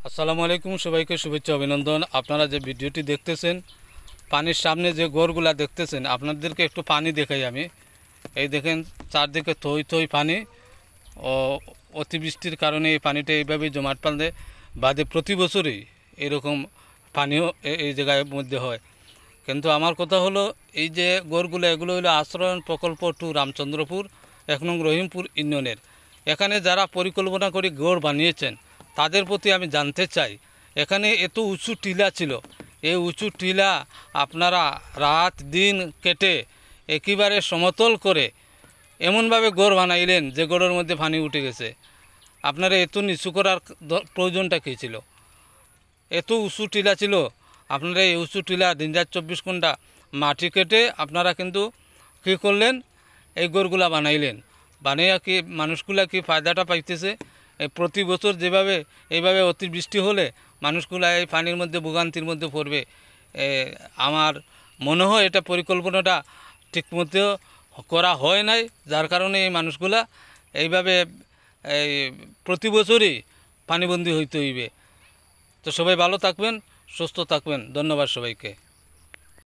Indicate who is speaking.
Speaker 1: আসসালামু আলাইকুম, সবাইকে শুভেচ্ছা অভিনন্দন। আপনারা যে ভিডিওটি দেখতেছেন, পানির সামনে যে গোরগুলা দেখতেছেন, আপনাদেরকে একটু পানি দেখাই আমি। এই দেখেন, চারদিকে থই থই পানি। ও অতিবৃষ্টির কারণে এই পানিটা এইভাবেই জমাট বাঁধে প্রতি বছরই এরকম পানিও এই জায়গায় মধ্যে হয়। কিন্তু আমার কথা হলো, এই যে গোরগুলো, এগুলো হলো আশ্রয়ণ প্রকল্প 2 রামচন্দ্রপুর 1 নং রহিমপুর ইউনিয়নের। এখানে যারা পরিকল্পনা করে গোর বানিয়েছেন তাদের প্রতি আমি জানতে চাই, এখানে এত উঁচু টিলা ছিল, এই উঁচু টিলা আপনারা রাত দিন কেটে একেবারে সমতল করে এমনভাবে গোর বানাইলেন যে গোড়ের মধ্যে পানি উঠে গেছে। আপনারা এত নিচু করার প্রয়োজনটা কী ছিল? এত উঁচু টিলা ছিল, আপনারা এই উঁচু টিলা দিন রাত 24 ঘন্টা মাটি কেটে আপনারা কিন্তু কী করলেন, এই গোরগুলা বানাইলেন। বানিয়ে কি মানুষগুলা কি ফায়দাটা পাইতেছে? এই প্রতি বছর যেভাবে এইভাবে অতিবৃষ্টি হলে মানুষগুলা এই পানির মধ্যে ভোগান্তির মধ্যে পড়বে। আমার মনে হয় এটা পরিকল্পনাটা ঠিকমতো করা হয় নাই, যার কারণে এই মানুষগুলা এইভাবে এই প্রতি বছরই পানিবন্দী হইতে হইবে। তো সবাই ভালো থাকবেন, সুস্থ থাকবেন। ধন্যবাদ সবাইকে।